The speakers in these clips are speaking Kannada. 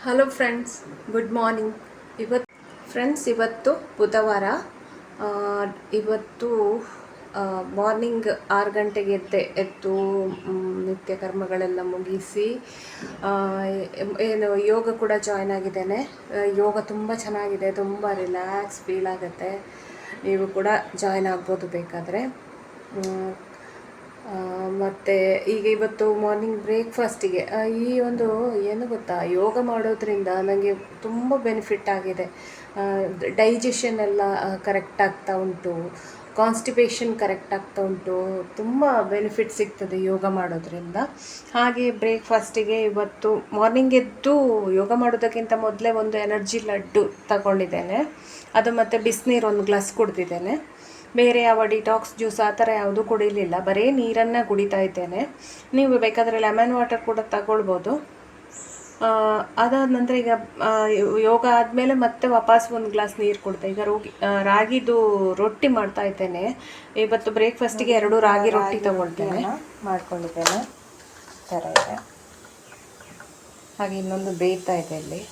Hello friends, good morning. ಇವತ್ತು ಬುಧವಾರ. ಆ, ಇವತ್ತು ಮಾರ್ನಿಂಗ್ 6 ಗಂಟೆಗೆ ಎದ್ದು ನಿತ್ಯ ಕರ್ಮಗಳೆಲ್ಲ ಮುಗಿಸಿ ಏನು ಯೋಗ ಕೂಡ ಜಾಯ್ನ್ ಆಗಿದ್ದೇನೆ. ಯೋಗ ತುಂಬ ಚೆನ್ನಾಗಿದೆ, ತುಂಬ ರಿಲ್ಯಾಕ್ಸ್ ಫೀಲ್ ಆಗುತ್ತೆ. ನೀವು ಕೂಡ ಜಾಯ್ನ್ ಆಗ್ಬೋದು ಬೇಕಾದರೆ. ಮತ್ತು ಈಗ ಇವತ್ತು ಮಾರ್ನಿಂಗ್ ಬ್ರೇಕ್ಫಾಸ್ಟಿಗೆ ಈ ಒಂದು ಏನು ಗೊತ್ತಾ, ಯೋಗ ಮಾಡೋದ್ರಿಂದ ನನಗೆ ತುಂಬ ಬೆನಿಫಿಟ್ ಆಗಿದೆ. ಡೈಜೆಷನ್ ಎಲ್ಲ ಕರೆಕ್ಟ್ ಆಗ್ತಾ ಉಂಟು, ಕಾನ್ಸ್ಟಿಪೇಷನ್ ಕರೆಕ್ಟ್ ಆಗ್ತಾ ಉಂಟು, ತುಂಬ ಬೆನಿಫಿಟ್ ಸಿಗ್ತದೆ ಯೋಗ ಮಾಡೋದ್ರಿಂದ. ಹಾಗೆ ಬ್ರೇಕ್ಫಾಸ್ಟಿಗೆ ಇವತ್ತು ಮಾರ್ನಿಂಗ್ ಎದ್ದು ಯೋಗ ಮಾಡೋದಕ್ಕಿಂತ ಮೊದಲೇ ಒಂದು ಎನರ್ಜಿ ಲಡ್ಡು ತಗೊಂಡಿದ್ದೇನೆ. ಅದು ಮತ್ತು ಬಿಸಿನೀರು 1 ಗ್ಲಾಸ್ ಕುಡಿದಿದ್ದೇನೆ. ಬೇರೆ ಯಾವ ಡಿಟಾಕ್ಸ್ ಜ್ಯೂಸ್ ಆ ಥರ ಯಾವುದೂ ಕುಡಿಲಿಲ್ಲ, ಬರೀ ನೀರನ್ನು ಕುಡಿತಾ ಇದ್ದೇನೆ. ನೀವು ಬೇಕಾದರೆ ಲೆಮನ್ ವಾಟರ್ ಕೂಡ ತಗೊಳ್ಬೋದು. ಅದಾದ ನಂತರ ಈಗ ಯೋಗ ಆದಮೇಲೆ ಮತ್ತೆ ವಾಪಸ್ 1 ಗ್ಲಾಸ್ ನೀರು ಕುಡಿದೆ. ಈಗ ರಾಗಿದು ರೊಟ್ಟಿ ಮಾಡ್ತಾ ಇದ್ದೇನೆ. ಇವತ್ತು ಬ್ರೇಕ್ಫಾಸ್ಟಿಗೆ 2 ರಾಗಿ ರೊಟ್ಟಿ ತಗೊಳ್ತೇನೆ, ಮಾಡ್ಕೊಂಡಿದ್ದೇನೆ. ಥರ ಇದೆ. ಹಾಗೆ ಇನ್ನೊಂದು ಬೇಯ್ತಾ ಇದೆ ಇಲ್ಲಿ.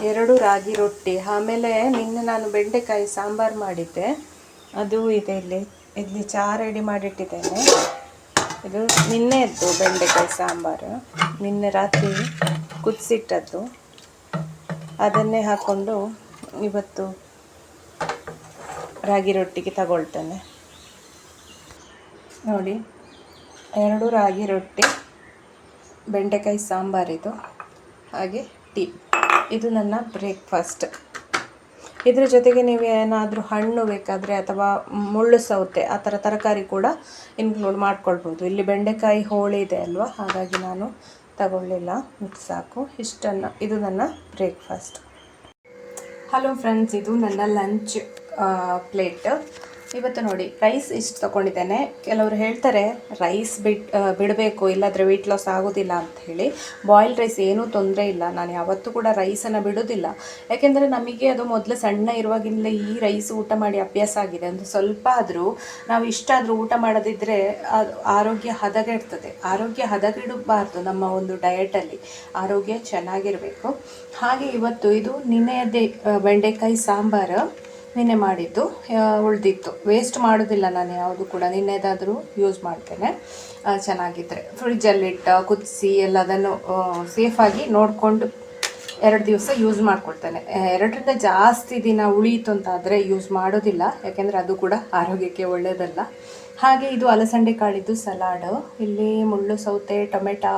ಎರಡು ರಾಗಿ ರೊಟ್ಟಿ. ಆಮೇಲೆ ನಿನ್ನೆ ನಾನು ಬೆಂಡೆಕಾಯಿ ಸಾಂಬಾರು ಮಾಡಿದ್ದೆ, ಅದು ಇದೆ ಇಲ್ಲಿ ಚಹಾ ರೆಡಿ ಮಾಡಿಟ್ಟಿದ್ದೇನೆ. ಇದು ನಿನ್ನೆದ್ದು ಬೆಂಡೆಕಾಯಿ ಸಾಂಬಾರು, ನಿನ್ನೆ ರಾತ್ರಿ ಕುದಿಸಿಟ್ಟದ್ದು. ಅದನ್ನೇ ಹಾಕ್ಕೊಂಡು ಇವತ್ತು ರಾಗಿ ರೊಟ್ಟಿಗೆ ತಗೊಳ್ತೇನೆ. ನೋಡಿ, 2 ರಾಗಿ ರೊಟ್ಟಿ, ಬೆಂಡೆಕಾಯಿ ಸಾಂಬಾರಿದು, ಹಾಗೆ ಟೀ. ಇದು ನನ್ನ ಬ್ರೇಕ್ಫಾಸ್ಟ್. ಇದ್ರ ಜೊತೆಗೆ ನೀವು ಏನಾದರೂ ಹಣ್ಣು ಬೇಕಾದರೆ ಅಥವಾ ಮುಳ್ಳು ಸೌತೆ ಆ ಥರ ತರಕಾರಿ ಕೂಡ ಇನ್ಕ್ಲೂಡ್ ಮಾಡ್ಕೊಳ್ಬೋದು. ಇಲ್ಲಿ ಬೆಂಡೆಕಾಯಿ ಹೋಳಿ ಇದೆ ಅಲ್ವಾ, ಹಾಗಾಗಿ ನಾನು ತಗೊಳ್ಳಿಲ್ಲ. ಸಾಕು, ಇಷ್ಟನ್ನು. ಇದು ನನ್ನ ಬ್ರೇಕ್ಫಾಸ್ಟ್. ಹಲೋ ಫ್ರೆಂಡ್ಸ್, ಇದು ನನ್ನ ಲಂಚ್ ಪ್ಲೇಟ್. ಇವತ್ತು ನೋಡಿ, ರೈಸ್ ಇಷ್ಟು ತೊಗೊಂಡಿದ್ದೇನೆ. ಕೆಲವರು ಹೇಳ್ತಾರೆ ರೈಸ್ ಬಿಡಬೇಕು, ಇಲ್ಲಾಂದರೆ ವೆಯ್ಟ್ ಲಾಸ್ ಆಗೋದಿಲ್ಲ ಅಂತ ಹೇಳಿ. ಬಾಯ್ಲ್ಡ್ ರೈಸ್ ಏನೂ ತೊಂದರೆ ಇಲ್ಲ, ನಾನು ಯಾವತ್ತೂ ಕೂಡ ರೈಸನ್ನು ಬಿಡೋದಿಲ್ಲ. ಯಾಕೆಂದರೆ ನಮಗೆ ಅದು ಮೊದಲು ಸಣ್ಣ ಇರುವಾಗಿಂದಲೇ ಈ ರೈಸ್ ಊಟ ಮಾಡಿ ಅಭ್ಯಾಸ ಆಗಿದೆ. ಒಂದು ಸ್ವಲ್ಪ ಆದರೂ ನಾವು ಇಷ್ಟಾದರೂ ಊಟ ಮಾಡೋದಿದ್ದರೆ ಅದು ಆರೋಗ್ಯ ಹದಗೆಡ್ತದೆ. ಆರೋಗ್ಯ ಹದಗೆಡಬಾರ್ದು. ನಮ್ಮ ಒಂದು ಡಯಟಲ್ಲಿ ಆರೋಗ್ಯ ಚೆನ್ನಾಗಿರಬೇಕು. ಹಾಗೆ ಇವತ್ತು ಇದು ನಿನ್ನೆಯದ್ದೇ ಬೆಂಡೆಕಾಯಿ ಸಾಂಬಾರು, ನಿನ್ನೆ ಮಾಡಿದ್ದು ಉಳಿದಿತ್ತು. ವೇಸ್ಟ್ ಮಾಡೋದಿಲ್ಲ ನಾನು ಯಾವುದು ಕೂಡ, ನಿನ್ನೆದಾದರೂ ಯೂಸ್ ಮಾಡ್ತೇನೆ. ಚೆನ್ನಾಗಿದ್ದರೆ ಫ್ರಿಜ್ಜಲ್ಲಿಟ್ಟು ಕುದಿಸಿ ಎಲ್ಲದನ್ನು ಸೇಫಾಗಿ ನೋಡಿಕೊಂಡು 2 ದಿವಸ ಯೂಸ್ ಮಾಡ್ಕೊಳ್ತೇನೆ. 2ರಿಂದ ಜಾಸ್ತಿ ದಿನ ಉಳಿಯಿತು ಅಂತಾದರೆ ಯೂಸ್ ಮಾಡೋದಿಲ್ಲ, ಯಾಕೆಂದರೆ ಅದು ಕೂಡ ಆರೋಗ್ಯಕ್ಕೆ ಒಳ್ಳೆಯದಲ್ಲ. ಹಾಗೆ ಇದು ಅಲಸಂಡೆ ಕಾಳಿದ್ದು ಸಲಾಡು. ಇಲ್ಲಿ ಮುಳ್ಳು ಸೌತೆ, ಟೊಮೆಟೊ,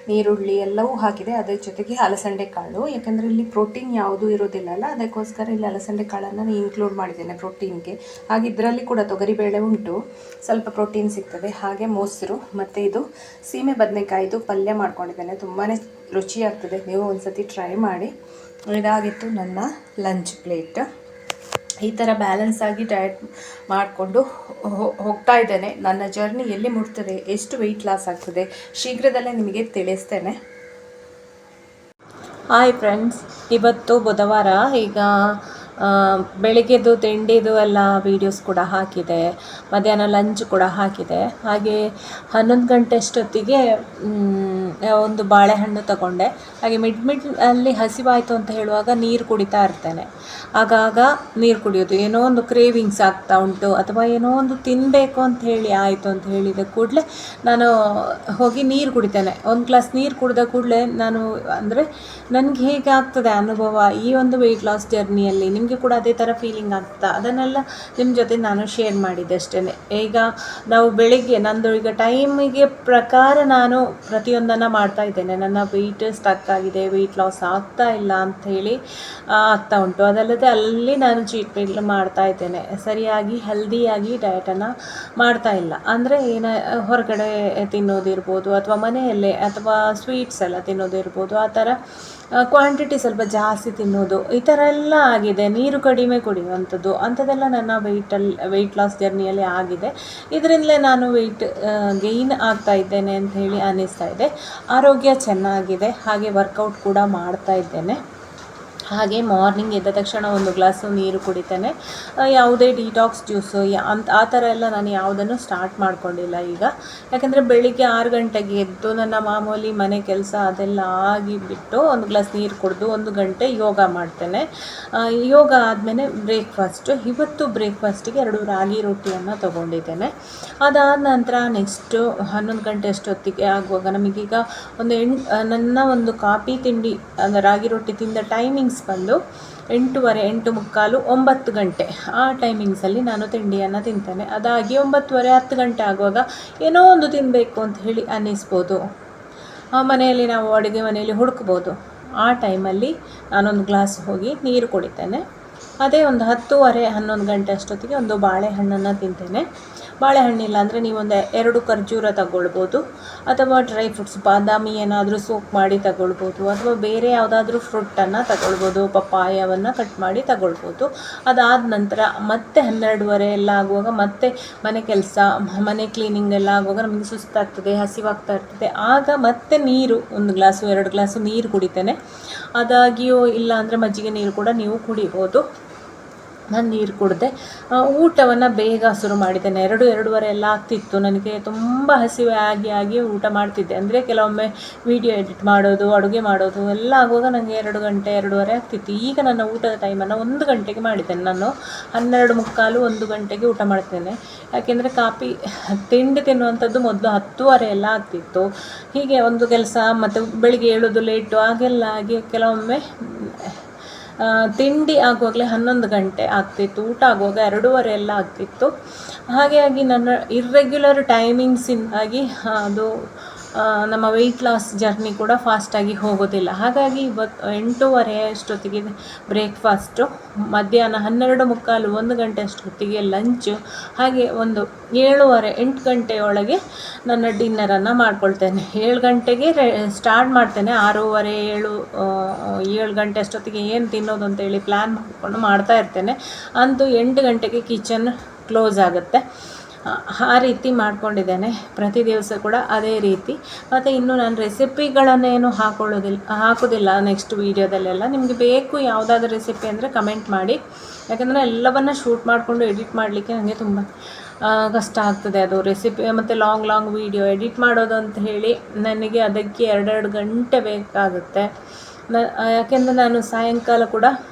ನೀರುಳ್ಳಿ ಎಲ್ಲವೂ ಹಾಕಿದೆ. ಅದರ ಜೊತೆಗೆ ಅಲಸಂಡೆ ಕಾಳು, ಯಾಕೆಂದರೆ ಇಲ್ಲಿ ಪ್ರೋಟೀನ್ ಯಾವುದೂ ಇರೋದಿಲ್ಲ ಅಲ್ಲ, ಅದಕ್ಕೋಸ್ಕರ ಇಲ್ಲಿ ಅಲಸಂಡೆ ಕಾಳನ್ನು ಇನ್ಕ್ಲೂಡ್ ಮಾಡಿದ್ದೇನೆ ಪ್ರೋಟೀನ್ಗೆ. ಹಾಗೆ ಇದರಲ್ಲಿ ಕೂಡ ತೊಗರಿಬೇಳೆ ಉಂಟು, ಸ್ವಲ್ಪ ಪ್ರೋಟೀನ್ ಸಿಗ್ತದೆ. ಹಾಗೆ ಮೊಸರು, ಮತ್ತು ಇದು ಸೀಮೆ ಬದನೆಕಾಯಿದು ಪಲ್ಯ ಮಾಡ್ಕೊಂಡಿದ್ದೇನೆ. ತುಂಬಾ ರುಚಿಯಾಗ್ತದೆ, ನೀವು ಒಂದು ಸತಿ ಟ್ರೈ ಮಾಡಿ. ಇದಾಗಿತ್ತು ನನ್ನ ಲಂಚ್ ಪ್ಲೇಟ್. ಈ ಥರ ಬ್ಯಾಲೆನ್ಸ್ ಆಗಿ ಡಯಟ್ ಮಾಡಿಕೊಂಡು ಹೋಗ್ತಾ ಇದ್ದೇನೆ. ನನ್ನ ಜರ್ನಿ ಎಲ್ಲಿ ಮುಟ್ತದೆ, ಎಷ್ಟು ವೆಯ್ಟ್ ಲಾಸ್ ಆಗ್ತದೆ, ಶೀಘ್ರದಲ್ಲೇ ನಿಮಗೆ ತಿಳಿಸ್ತೇನೆ. ಹಾಯ್ ಫ್ರೆಂಡ್ಸ್, ಇವತ್ತು ಬುಧವಾರ. ಈಗ ಬೆಳಿಗ್ಗೆದು ತಿಂಡಿದು ಎಲ್ಲ ವೀಡಿಯೋಸ್ ಕೂಡ ಹಾಕಿದೆ, ಮಧ್ಯಾಹ್ನ ಲಂಚ್ ಕೂಡ ಹಾಕಿದೆ. ಹಾಗೆ 11 ಗಂಟೆ ಅಷ್ಟೊತ್ತಿಗೆ ಒಂದು ಬಾಳೆಹಣ್ಣು ತಗೊಂಡೆ. ಹಾಗೆ ಮಿಡ್ ಅಲ್ಲಿ ಹಸಿವಾಯಿತು ಅಂತ ಹೇಳುವಾಗ ನೀರು ಕುಡಿತಾ ಇರ್ತೇನೆ. ಆಗಾಗ ನೀರು ಕುಡಿಯೋದು, ಏನೋ ಒಂದು ಕ್ರೇವಿಂಗ್ಸ್ ಆಗ್ತಾ ಉಂಟು ಅಥವಾ ಏನೋ ಒಂದು ತಿನ್ನಬೇಕು ಅಂತ ಹೇಳಿ ಆಯಿತು ಅಂತ ಹೇಳಿದ ಕೂಡಲೇ ನಾನು ಹೋಗಿ ನೀರು ಕುಡಿತೇನೆ. 1 ಗ್ಲಾಸ್ ನೀರು ಕುಡಿದ ಕೂಡಲೇ ನಾನು, ಅಂದರೆ ನನಗೆ ಹೇಗೆ ಆಗ್ತದೆ ಅನುಭವ ಈ ಒಂದು ವೆಯ್ಟ್ ಲಾಸ್ ಜರ್ನಿಯಲ್ಲಿ, ನಿಮಗೆ ಕೂಡ ಅದೇ ಥರ ಫೀಲಿಂಗ್ ಆಗ್ತಾ, ಅದನ್ನೆಲ್ಲ ನಿಮ್ಮ ಜೊತೆ ನಾನು ಶೇರ್ ಮಾಡಿದ್ದೆ ಅಷ್ಟೇ. ಈಗ ನಾವು ಬೆಳಿಗ್ಗೆ ನಂದು ಈಗ ಟೈಮಿಗೆ ಪ್ರಕಾರ ನಾನು ಪ್ರತಿಯೊಂದನ್ನು ಮಾಡ್ತಾ ಇದ್ದೇನೆ. ನನ್ನ ವೆಯ್ಟ್ ಸ್ಟಕ್ ಆಗಿದೆ, ವೆಯ್ಟ್ ಲಾಸ್ ಆಗ್ತಾ ಇಲ್ಲ ಅಂಥೇಳಿ ಆಗ್ತಾ ಉಂಟು. ಅದಲ್ಲದೆ ಅಲ್ಲಿ ನಾನು ಚೀಟ್ ಮೀಲ್ ಮಾಡ್ತಾ ಇದ್ದೇನೆ, ಸರಿಯಾಗಿ ಹೆಲ್ದಿಯಾಗಿ ಡಯಟನ್ನು ಮಾಡ್ತಾ ಇಲ್ಲ. ಅಂದರೆ ಹೊರಗಡೆ ತಿನ್ನೋದಿರ್ಬೋದು ಅಥವಾ ಮನೆಯಲ್ಲೇ ಅಥವಾ ಸ್ವೀಟ್ಸ್ ಎಲ್ಲ ತಿನ್ನೋದಿರ್ಬೋದು, ಆ ಥರ ಕ್ವಾಂಟಿಟಿ ಸ್ವಲ್ಪ ಜಾಸ್ತಿ ತಿನ್ನೋದು, ಈ ಥರ ಎಲ್ಲ ಆಗಿದೆ. ನೀರು ಕಡಿಮೆ ಕುಡಿಯುವಂಥದ್ದು, ಅಂಥದ್ದೆಲ್ಲ ನನ್ನ ವೆಯ್ಟ್ ಲಾಸ್ ಜರ್ನಿಯಲ್ಲಿ ಆಗಿದೆ. ಇದರಿಂದಲೇ ನಾನು ವೆಯ್ಟ್ ಗೈನ್ ಆಗ್ತಾ ಇದ್ದೇನೆ ಅಂತ ಹೇಳಿ ಅನ್ನಿಸ್ತಾ ಇದೆ. ಆರೋಗ್ಯ ಚೆನ್ನಾಗಿದೆ, ಹಾಗೆ ವರ್ಕೌಟ್ ಕೂಡ ಮಾಡ್ತಾ ಇದ್ದೇನೆ. ಹಾಗೆ ಮಾರ್ನಿಂಗ್ ಎದ್ದ ತಕ್ಷಣ ಒಂದು ಗ್ಲಾಸು ನೀರು ಕುಡಿತೇನೆ. ಯಾವುದೇ ಡಿಟಾಕ್ಸ್ ಜ್ಯೂಸು ಆ ಥರ ಎಲ್ಲ ನಾನು ಯಾವುದನ್ನು ಸ್ಟಾರ್ಟ್ ಮಾಡ್ಕೊಂಡಿಲ್ಲ ಈಗ. ಯಾಕಂದರೆ ಬೆಳಿಗ್ಗೆ 6 ಗಂಟೆಗೆ ಎದ್ದು ನನ್ನ ಮಾಮೂಲಿ ಮನೆ ಕೆಲಸ ಅದೆಲ್ಲ ಆಗಿಬಿಟ್ಟು ಒಂದು ಗ್ಲಾಸ್ ನೀರು ಕುಡಿದು 1 ಗಂಟೆ ಯೋಗ ಮಾಡ್ತೇನೆ. ಯೋಗ ಆದಮೇಲೆ ಬ್ರೇಕ್ಫಾಸ್ಟು. ಇವತ್ತು ಬ್ರೇಕ್ಫಾಸ್ಟಿಗೆ 2 ರಾಗಿ ರೊಟ್ಟಿಯನ್ನು ತೊಗೊಂಡಿದ್ದೇನೆ. ಅದಾದ ನಂತರ ನೆಕ್ಸ್ಟು 11 ಗಂಟೆ ಅಷ್ಟೊತ್ತಿಗೆ ಆಗುವಾಗ ನಮಗೀಗ ನನ್ನ ಒಂದು ಕಾಫಿ ತಿಂಡಿ ಅಂದರೆ ರಾಗಿ ರೊಟ್ಟಿ ತಿಂದ ಟೈಮಿಂಗ್ಸ್ ಬಂದು 8:30, 8:45, 9 ಗಂಟೆ ಆ ಟೈಮಿಂಗ್ಸಲ್ಲಿ ನಾನು ತಿಂಡಿಯನ್ನು ತಿಂತೇನೆ. ಅದಾಗಿ 9:30, 10 ಗಂಟೆ ಆಗುವಾಗ ಏನೋ ಒಂದು ತಿನ್ನಬೇಕು ಅಂತ ಹೇಳಿ ಅನ್ನಿಸ್ಬೋದು. ಮನೆಯಲ್ಲಿ ನಾವು ಅಡುಗೆ ಮನೆಯಲ್ಲಿ ಹುಡುಕ್ಬೋದು. ಆ ಟೈಮಲ್ಲಿ ನಾನೊಂದು ಗ್ಲಾಸ್ ಹೋಗಿ ನೀರು ಕುಡಿತೇನೆ. ಅದೇ ಒಂದು 10:30, 11 ಗಂಟೆ ಅಷ್ಟೊತ್ತಿಗೆ ಒಂದು ಬಾಳೆಹಣ್ಣನ್ನು ತಿಂತೇನೆ. ಬಾಳೆಹಣ್ಣಿಲ್ಲ ಅಂದರೆ ನೀವೊಂದು 2 ಖರ್ಜೂರ ತಗೊಳ್ಬೋದು, ಅಥವಾ ಡ್ರೈ ಫ್ರೂಟ್ಸ್ ಬಾದಾಮಿ ಏನಾದರೂ ಸೋಕ್ ಮಾಡಿ ತಗೊಳ್ಬೋದು, ಅಥವಾ ಬೇರೆ ಯಾವುದಾದ್ರೂ ಫ್ರೂಟನ್ನು ತಗೊಳ್ಬೋದು, ಪಪ್ಪಾಯವನ್ನು ಕಟ್ ಮಾಡಿ ತಗೊಳ್ಬೋದು. ಅದಾದ ನಂತರ ಮತ್ತೆ 12:30 ಎಲ್ಲ ಆಗುವಾಗ ಮತ್ತೆ ಮನೆ ಕೆಲಸ, ಮನೆ ಕ್ಲೀನಿಂಗ್ ಎಲ್ಲ ಆಗುವಾಗ ನಮಗೆ ಸುಸ್ತಾಗ್ತದೆ, ಹಸಿವಾಗ್ತಾ ಇರ್ತದೆ. ಆಗ ಮತ್ತೆ ನೀರು 1 ಗ್ಲಾಸು 2 ಗ್ಲಾಸು ನೀರು ಕುಡಿತೇನೆ. ಅದಾಗಿಯೂ ಇಲ್ಲ ಅಂದರೆ ಮಜ್ಜಿಗೆ ನೀರು ಕೂಡ ನೀವು ಕುಡಿಬೋದು. ನಾನು ನೀರು ಕುಡಿದೆ. ಊಟವನ್ನು ಬೇಗ ಶುರು ಮಾಡಿದ್ದೇನೆ. 2:30 ಎಲ್ಲ ಆಗ್ತಿತ್ತು. ನನಗೆ ತುಂಬ ಹಸಿವೆ ಆಗಿ ಊಟ ಮಾಡ್ತಿದ್ದೆ. ಅಂದರೆ ಕೆಲವೊಮ್ಮೆ ವಿಡಿಯೋ ಎಡಿಟ್ ಮಾಡೋದು, ಅಡುಗೆ ಮಾಡೋದು ಎಲ್ಲ ಆಗುವಾಗ ನನಗೆ 2 ಗಂಟೆ 2:30 ಆಗ್ತಿತ್ತು. ಈಗ ನನ್ನ ಊಟದ ಟೈಮನ್ನು 1 ಗಂಟೆಗೆ ಮಾಡಿದ್ದೇನೆ. ನಾನು 12:45, 1 ಗಂಟೆಗೆ ಊಟ ಮಾಡ್ತೇನೆ. ಯಾಕೆಂದರೆ ಕಾಫಿ ತಿಂಡಿ ತಿನ್ನುವಂಥದ್ದು ಮೊದಲು 10:30 ಎಲ್ಲ ಆಗ್ತಿತ್ತು. ಹೀಗೆ ಒಂದು ಕೆಲಸ ಮತ್ತು ಬೆಳಿಗ್ಗೆ ಏಳೋದು ಲೇಟು ಹಾಗೆಲ್ಲ ಆಗಿ ಕೆಲವೊಮ್ಮೆ ತಿಂಡಿ ಆಗುವಾಗಲೇ 11 ಗಂಟೆ ಆಗ್ತಿತ್ತು. ಊಟ ಆಗುವಾಗ 2:30 ಎಲ್ಲ ಆಗ್ತಿತ್ತು. ಹಾಗಾಗಿ ನನ್ನ ಇರ್ರೆಗ್ಯುಲರ್ ಟೈಮಿಂಗ್ಸಿಂದಾಗಿ ಅದು ನಮ್ಮ ವೆಯ್ಟ್ ಲಾಸ್ ಜರ್ನಿ ಕೂಡ ಫಾಸ್ಟಾಗಿ ಹೋಗೋದಿಲ್ಲ. ಹಾಗಾಗಿ ಇವತ್ತು 8:30 ಅಷ್ಟೊತ್ತಿಗೆ ಬ್ರೇಕ್ಫಾಸ್ಟು, ಮಧ್ಯಾಹ್ನ 12:45, 1 ಗಂಟೆ ಅಷ್ಟೊತ್ತಿಗೆ ಲಂಚು, ಹಾಗೆ ಒಂದು 7:30, 8 ಗಂಟೆಯೊಳಗೆ ನನ್ನ ಡಿನ್ನರನ್ನು ಮಾಡ್ಕೊಳ್ತೇನೆ. 7 ಗಂಟೆಗೆ ಸ್ಟಾರ್ಟ್ ಮಾಡ್ತೇನೆ. 6:30, 7 ಗಂಟೆ ಅಷ್ಟೊತ್ತಿಗೆ ಏನು ತಿನ್ನೋದು ಅಂತೇಳಿ ಪ್ಲ್ಯಾನ್ ಮಾಡಿಕೊಂಡು ಮಾಡ್ತಾ ಇರ್ತೇನೆ. ಅಂತೂ 8 ಗಂಟೆಗೆ ಕಿಚನ್ ಕ್ಲೋಸ್ ಆಗುತ್ತೆ. ಆ ರೀತಿ ಮಾಡ್ಕೊಂಡಿದ್ದೇನೆ. ಪ್ರತಿ ದಿವಸ ಕೂಡ ಅದೇ ರೀತಿ. ಮತ್ತು ಇನ್ನು ನಾನು ರೆಸಿಪಿಗಳನ್ನೇನು ಹಾಕೋದಿಲ್ಲ ನೆಕ್ಸ್ಟ್ ವೀಡಿಯೋದಲ್ಲೆಲ್ಲ. ನಿಮಗೆ ಬೇಕು ಯಾವುದಾದ್ರೂ ರೆಸಿಪಿ ಅಂದರೆ ಕಮೆಂಟ್ ಮಾಡಿ. ಯಾಕಂದರೆ ಎಲ್ಲವನ್ನು ಶೂಟ್ ಮಾಡಿಕೊಂಡು ಎಡಿಟ್ ಮಾಡಲಿಕ್ಕೆ ನನಗೆ ತುಂಬ ಕಷ್ಟ ಆಗ್ತದೆ. ಅದು ರೆಸಿಪಿ ಮತ್ತು ಲಾಂಗ್ ವೀಡಿಯೋ ಎಡಿಟ್ ಮಾಡೋದು ಅಂತ ಹೇಳಿ ನನಗೆ ಅದಕ್ಕೆ 2 ಗಂಟೆ ಬೇಕಾಗುತ್ತೆ. ಯಾಕೆಂದರೆ ನಾನು ಸಾಯಂಕಾಲ ಕೂಡ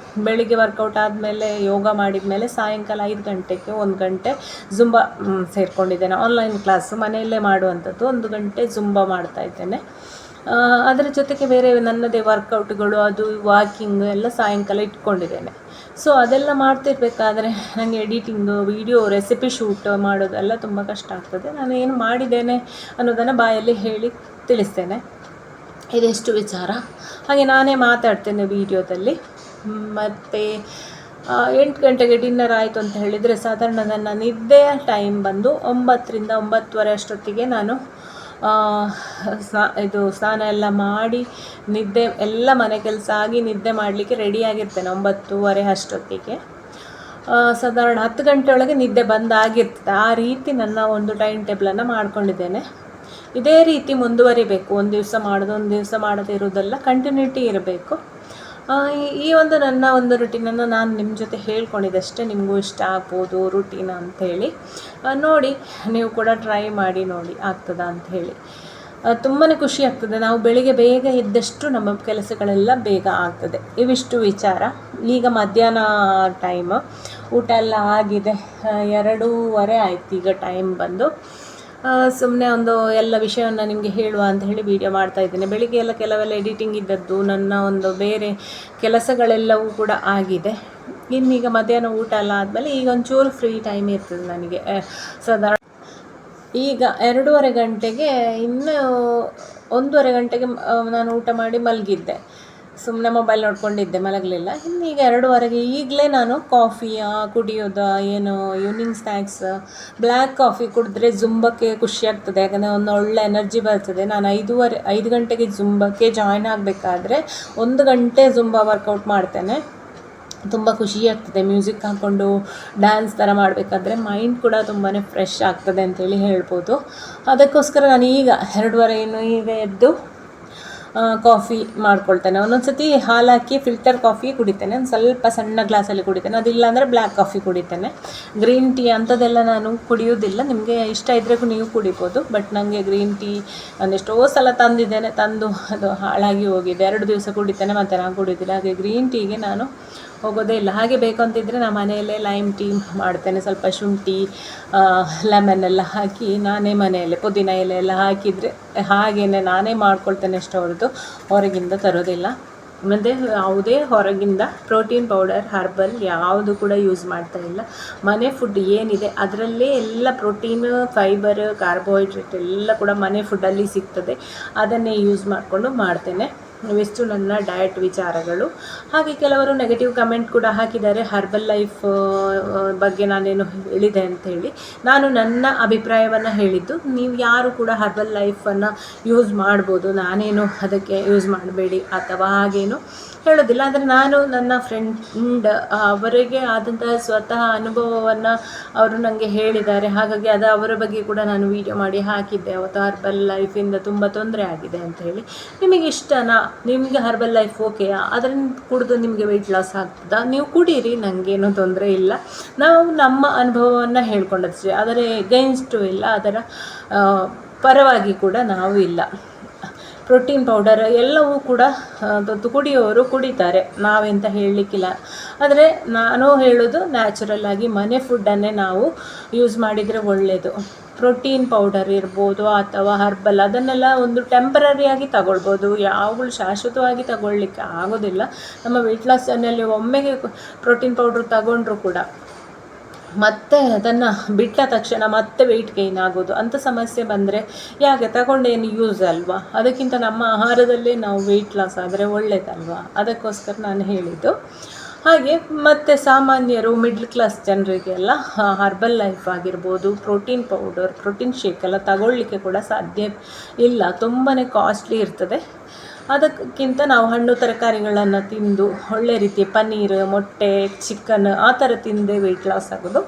ಬೆಳಿಗ್ಗೆ ವರ್ಕೌಟ್ ಆದಮೇಲೆ ಯೋಗ ಮಾಡಿದ ಮೇಲೆ ಸಾಯಂಕಾಲ 5 ಗಂಟೆಗೆ 1 ಗಂಟೆ ಜುಂಬಾ ಸೇರಿಕೊಂಡಿದ್ದೇನೆ. ಆನ್ಲೈನ್ ಕ್ಲಾಸು ಮನೆಯಲ್ಲೇ ಮಾಡುವಂಥದ್ದು. 1 ಗಂಟೆ ಜುಂಬಾ ಮಾಡ್ತಾಯಿದ್ದೇನೆ. ಅದರ ಜೊತೆಗೆ ಬೇರೆ ನನ್ನದೇ ವರ್ಕೌಟ್ಗಳು, ಅದು ವಾಕಿಂಗ್ ಎಲ್ಲ ಸಾಯಂಕಾಲ ಇಟ್ಕೊಂಡಿದ್ದೇನೆ. ಸೊ ಅದೆಲ್ಲ ಮಾಡ್ತಿರ್ಬೇಕಾದ್ರೆ ನನಗೆ ಎಡಿಟಿಂಗು, ವಿಡಿಯೋ, ರೆಸಿಪಿ ಶೂಟ್ ಮಾಡೋದೆಲ್ಲ ತುಂಬ ಕಷ್ಟ ಆಗ್ತದೆ. ನಾನು ಏನು ಮಾಡಿದ್ದೇನೆ ಅನ್ನೋದನ್ನು ಬಾಯಲ್ಲಿ ಹೇಳಿ ತಿಳಿಸ್ತೇನೆ. ಇದೆಷ್ಟು ವಿಚಾರ. ಹಾಗೆ ನಾನೇ ಮಾತಾಡ್ತೇನೆ ವೀಡಿಯೋದಲ್ಲಿ. ಮತ್ತು 8 ಗಂಟೆಗೆ ಡಿನ್ನರ್ ಆಯಿತು ಅಂತ ಹೇಳಿದರೆ ಸಾಧಾರಣ ನನ್ನ ನಿದ್ದೆಯ ಟೈಮ್ ಬಂದು 9ರಿಂದ 9:30 ಅಷ್ಟೊತ್ತಿಗೆ ನಾನು ಸ್ನಾನ ಎಲ್ಲ ಮಾಡಿ ನಿದ್ದೆ ಎಲ್ಲ ಮನೆ ಕೆಲಸ ಆಗಿ ನಿದ್ದೆ ಮಾಡಲಿಕ್ಕೆ ರೆಡಿಯಾಗಿರ್ತೇನೆ 9:30 ಅಷ್ಟೊತ್ತಿಗೆ. ಸಾಧಾರಣ 10 ಗಂಟೆಯೊಳಗೆ ನಿದ್ದೆ ಬಂದಾಗಿರ್ತದೆ. ಆ ರೀತಿ ನನ್ನ ಒಂದು ಟೈಮ್ ಟೇಬಲನ್ನು ಮಾಡ್ಕೊಂಡಿದ್ದೇನೆ. ಇದೇ ರೀತಿ ಮುಂದುವರಿಬೇಕು. ಒಂದು ದಿವಸ ಮಾಡೋದು, ಒಂದು ದಿವಸ ಮಾಡದೇ ಇರೋದೆಲ್ಲ ಕಂಟಿನ್ಯೂಟಿ ಇರಬೇಕು. ಈ ಒಂದು ನನ್ನ ಒಂದು ರುಟೀನನ್ನು ನಾನು ನಿಮ್ಮ ಜೊತೆ ಹೇಳ್ಕೊಂಡಿದ್ದಷ್ಟೇ. ನಿಮಗೂ ಇಷ್ಟ ಆಗ್ಬೋದು ರುಟೀನ್ ಅಂಥೇಳಿ. ನೋಡಿ, ನೀವು ಕೂಡ ಟ್ರೈ ಮಾಡಿ ನೋಡಿ ಆಗ್ತದಾ ಅಂಥೇಳಿ. ತುಂಬಾ ಖುಷಿ ಆಗ್ತದೆ. ನಾವು ಬೆಳಿಗ್ಗೆ ಬೇಗ ಎದ್ದಷ್ಟು ನಮ್ಮ ಕೆಲಸಗಳೆಲ್ಲ ಬೇಗ ಆಗ್ತದೆ. ಇವಿಷ್ಟು ವಿಚಾರ. ಈಗ ಮಧ್ಯಾಹ್ನ ಟೈಮ್, ಊಟ ಎಲ್ಲ ಆಗಿದೆ. 2:30 ಆಯ್ತು ಈಗ ಟೈಮ್ ಬಂದು. ಸುಮ್ಮನೆ ಒಂದು ಎಲ್ಲ ವಿಷಯವನ್ನು ನಿಮಗೆ ಹೇಳುವ ಅಂತ ಹೇಳಿ ವೀಡಿಯೋ ಮಾಡ್ತಾಯಿದ್ದೇನೆ. ಬೆಳಿಗ್ಗೆ ಎಲ್ಲ ಕೆಲವೆಲ್ಲ ಎಡಿಟಿಂಗ್ ಇದ್ದದ್ದು, ನನ್ನ ಒಂದು ಬೇರೆ ಕೆಲಸಗಳೆಲ್ಲವೂ ಕೂಡ ಆಗಿದೆ. ಇನ್ನೀಗ ಮಧ್ಯಾಹ್ನ ಊಟ ಎಲ್ಲ ಆದಮೇಲೆ ಈಗ ಒಂಚೂರು ಫ್ರೀ ಟೈಮ್ ಇರ್ತದೆ ನನಗೆ. ಸಾಧಾರಣ ಈಗ 2:30 ಗಂಟೆಗೆ, ಇನ್ನು 1:30 ಗಂಟೆಗೆ ನಾನು ಊಟ ಮಾಡಿ ಮಲಗಿದ್ದೆ. ಸುಮ್ಮನೆ ಮೊಬೈಲ್ ನೋಡ್ಕೊಂಡಿದ್ದೆ, ಮಲಗಲಿಲ್ಲ. ಇನ್ನೀಗ 2:30ಗೆ ಈಗಲೇ ನಾನು ಕಾಫಿ ಕುಡಿಯೋದು, ಏನು ಈವ್ನಿಂಗ್ ಸ್ನ್ಯಾಕ್ಸ್, ಬ್ಲ್ಯಾಕ್ ಕಾಫಿ ಕುಡಿದ್ರೆ ಜುಂಬಕ್ಕೆ ಖುಷಿ ಆಗ್ತದೆ. ಯಾಕಂದರೆ ಒಂದು ಒಳ್ಳೆ ಎನರ್ಜಿ ಬರ್ತದೆ. ನಾನು 5 ಗಂಟೆಗೆ ಜುಂಬಕ್ಕೆ ಜಾಯ್ನ್ ಆಗಬೇಕಾದ್ರೆ 1 ಗಂಟೆ ಜುಂಬಾ ವರ್ಕೌಟ್ ಮಾಡ್ತೇನೆ. ತುಂಬ ಖುಷಿ ಆಗ್ತದೆ. ಮ್ಯೂಸಿಕ್ ಹಾಕ್ಕೊಂಡು ಡ್ಯಾನ್ಸ್ ಥರ ಮಾಡಬೇಕಾದ್ರೆ ಮೈಂಡ್ ಕೂಡ ತುಂಬಾ ಫ್ರೆಶ್ ಆಗ್ತದೆ ಅಂತೇಳಿ ಹೇಳ್ಬೋದು. ಅದಕ್ಕೋಸ್ಕರ ನಾನು ಈಗ 2:30 ಈಗ ಎದ್ದು ಕಾಫಿ ಮಾಡ್ಕೊಳ್ತೇನೆ. ಒಂದೊಂದು ಸತಿ ಹಾಲು ಹಾಕಿ ಫಿಲ್ಟರ್ ಕಾಫಿ ಕುಡಿತೇನೆ, ಒಂದು ಸ್ವಲ್ಪ ಸಣ್ಣ ಗ್ಲಾಸಲ್ಲಿ ಕುಡಿತೇನೆ. ಅದಿಲ್ಲ ಅಂದರೆ ಬ್ಲ್ಯಾಕ್ ಕಾಫಿ ಕುಡಿತೇನೆ. ಗ್ರೀನ್ ಟೀ ಅಂಥದ್ದೆಲ್ಲ ನಾನು ಕುಡಿಯೋದಿಲ್ಲ. ನಿಮಗೆ ಇಷ್ಟ ಇದ್ದರೆ ನೀವು ಕುಡಿಬೋದು, ಬಟ್ ನನಗೆ ಗ್ರೀನ್ ಟೀ ನಾನು ಎಷ್ಟೋ ಸಲ ತಂದಿದ್ದೇನೆ, ತಂದು ಅದು ಹಾಳಾಗಿ ಹೋಗಿದೆ. 2 ದಿವಸ ಕುಡಿತೇನೆ, ಮತ್ತು ನಾನು ಕುಡಿಯೋದಿಲ್ಲ. ಹಾಗೆ ಗ್ರೀನ್ ಟೀಗೆ ನಾನು ಹೋಗೋದೇ ಇಲ್ಲ. ಹಾಗೆ ಬೇಕು ಅಂತಿದ್ದರೆ ನಾನು ಮನೆಯಲ್ಲೇ ಲೈಮ್ ಟೀ ಮಾಡ್ತೇನೆ. ಸ್ವಲ್ಪ ಶುಂಠಿ ಲೆಮನ್ ಎಲ್ಲ ಹಾಕಿ ನಾನೇ ಮನೆಯಲ್ಲೇ ಪುದೀನ ಎಲೆ ಎಲ್ಲ ಹಾಕಿದರೆ ಹಾಗೆಯೇ ನಾನೇ ಮಾಡ್ಕೊಳ್ತೇನೆ ಅಷ್ಟೇ ಹೊರತು ಹೊರಗಿಂದ ತರೋದಿಲ್ಲ. ಮತ್ತು ಯಾವುದೇ ಹೊರಗಿಂದ ಪ್ರೋಟೀನ್ ಪೌಡರ್ ಹರ್ಬಲ್ ಯಾವುದು ಕೂಡ ಯೂಸ್ ಮಾಡ್ತಾ ಇಲ್ಲ. ಮನೆ ಫುಡ್ ಏನಿದೆ ಅದರಲ್ಲೇ ಎಲ್ಲ ಪ್ರೋಟೀನ್, ಫೈಬರ್, ಕಾರ್ಬೋಹೈಡ್ರೇಟ್ ಎಲ್ಲ ಕೂಡ ಮನೆ ಫುಡ್ಡಲ್ಲಿ ಸಿಗ್ತದೆ. ಅದನ್ನೇ ಯೂಸ್ ಮಾಡಿಕೊಂಡು ಮಾಡ್ತೇನೆ. ಇವೆಷ್ಟು ನನ್ನ ಡಯಟ್ ವಿಚಾರಗಳು. ಹಾಗೆ ಕೆಲವರು ನೆಗೆಟಿವ್ ಕಮೆಂಟ್ ಕೂಡ ಹಾಕಿದ್ದಾರೆ ಹರ್ಬಲ್ ಲೈಫ್ ಬಗ್ಗೆ ನಾನೇನು ಹೇಳಿದೆ ಅಂಥೇಳಿ. ನಾನು ನನ್ನ ಅಭಿಪ್ರಾಯವನ್ನು ಹೇಳಿದ್ದು, ನೀವು ಯಾರು ಕೂಡ ಹರ್ಬಲ್ ಲೈಫನ್ನು ಯೂಸ್ ಮಾಡ್ಬೋದು, ನಾನೇನು ಅದಕ್ಕೆ ಯೂಸ್ ಮಾಡಬೇಡಿ ಅಥವಾ ಹಾಗೇನು ಹೇಳೋದಿಲ್ಲ. ಆದರೆ ನಾನು ನನ್ನ ಫ್ರೆಂಡ್ ಅವರಿಗೆ ಆದಂತಹ ಸ್ವತಃ ಅನುಭವವನ್ನು ಅವರು ನನಗೆ ಹೇಳಿದ್ದಾರೆ. ಹಾಗಾಗಿ ಅದು ಅವರ ಬಗ್ಗೆ ಕೂಡ ನಾನು ವೀಡಿಯೋ ಮಾಡಿ ಹಾಕಿದ್ದೆ. ಅವತ್ತು ಹರ್ಬಲ್ ಲೈಫಿಂದ ತುಂಬ ತೊಂದರೆ ಆಗಿದೆ ಅಂತ ಹೇಳಿ. ನಿಮಗೆ ಇಷ್ಟನಾ? ನಿಮಗೆ ಹರ್ಬಲ್ ಲೈಫ್ ಓಕೆಯಾ? ಅದನ್ನು ಕುಡಿದು ನಿಮಗೆ ವೆಯ್ಟ್ ಲಾಸ್ ಆಗ್ತದಾ? ನೀವು ಕುಡೀರಿ, ನನಗೇನೂ ತೊಂದರೆ ಇಲ್ಲ. ನಾವು ನಮ್ಮ ಅನುಭವವನ್ನು ಹೇಳ್ಕೊಂಡಷ್ಟೇ, ಅದರ ಎಗೈನ್ಸ್ಟು ಇಲ್ಲ, ಅದರ ಪರವಾಗಿ ಕೂಡ ನಾವು ಇಲ್ಲ. ಪ್ರೋಟೀನ್ ಪೌಡರ್ ಎಲ್ಲವೂ ಕೂಡ ಕುಡಿಯೋರು ಕುಡಿತಾರೆ, ನಾವೆಂತ ಹೇಳಲಿಕ್ಕಿಲ್ಲ. ಆದರೆ ನಾನು ಹೇಳೋದು ನ್ಯಾಚುರಲ್ ಆಗಿ ಮನೆ ಫುಡ್ಡನ್ನೇ ನಾವು ಯೂಸ್ ಮಾಡಿದರೆ ಒಳ್ಳೆಯದು. ಪ್ರೋಟೀನ್ ಪೌಡರ್ ಇರ್ಬೋದು ಅಥವಾ ಹರ್ಬಲ್ ಅದನ್ನೆಲ್ಲ ಒಂದು ಟೆಂಪರರಿಯಾಗಿ ತಗೊಳ್ಬೋದು, ಯಾವಾಗಲೂ ಶಾಶ್ವತವಾಗಿ ತಗೊಳ್ಳಿಕ್ಕೆ ಆಗೋದಿಲ್ಲ. ನಮ್ಮ ವೆಯ್ಟ್ ಲಾಸ್ ಜರ್ನಿಯಲ್ಲಿ ಒಮ್ಮೆಗೆ ಪ್ರೋಟೀನ್ ಪೌಡ್ರ್ ತಗೊಂಡ್ರೂ ಕೂಡ ಮತ್ತೆ ಅದನ್ನು ಬಿಟ್ಟ ತಕ್ಷಣ ಮತ್ತೆ ವೆಯ್ಟ್ ಗೈನ್ ಆಗೋದು ಅಂಥ ಸಮಸ್ಯೆ ಬಂದರೆ ಯಾಕೆ ತಗೊಂಡೇನು ಯೂಸ್ ಅಲ್ವಾ? ಅದಕ್ಕಿಂತ ನಮ್ಮ ಆಹಾರದಲ್ಲೇ ನಾವು ವೆಯ್ಟ್ ಲಾಸ್ ಆದರೆ ಒಳ್ಳೆಯದಲ್ವಾ? ಅದಕ್ಕೋಸ್ಕರ ನಾನು ಹೇಳಿದ್ದು. ಹಾಗೆ ಮತ್ತು ಸಾಮಾನ್ಯರು ಮಿಡ್ಲ್ ಕ್ಲಾಸ್ ಜನರಿಗೆಲ್ಲ ಹರ್ಬಲ್ ಲೈಫ್ ಆಗಿರ್ಬೋದು, ಪ್ರೋಟೀನ್ ಪೌಡರ್, ಪ್ರೋಟೀನ್ ಶೇಕ್ ಎಲ್ಲ ತಗೊಳ್ಳಿಕ್ಕೆ ಕೂಡ ಸಾಧ್ಯ ಇಲ್ಲ, ತುಂಬಾ ಕಾಸ್ಟ್ಲಿ ಇರ್ತದೆ. ಅದಕ್ಕಿಂತ ನಾವು ಹಣ್ಣು ತರಕಾರಿಗಳನ್ನು ತಿಂದು ಒಳ್ಳೆ ರೀತಿಯ ಪನ್ನೀರ್, ಮೊಟ್ಟೆ, ಚಿಕನ್ ಆ ಥರ ತಿಂದೇ ವೆಯ್ಟ್ ಲಾಸ್ ಆಗೋದು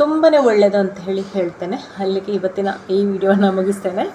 ತುಂಬಾ ಒಳ್ಳೆಯದು ಅಂತ ಹೇಳ್ತೇನೆ. ಅಲ್ಲಿಗೆ ಇವತ್ತಿನ ಈ ವಿಡಿಯೋನ ಮುಗಿಸ್ತೇನೆ.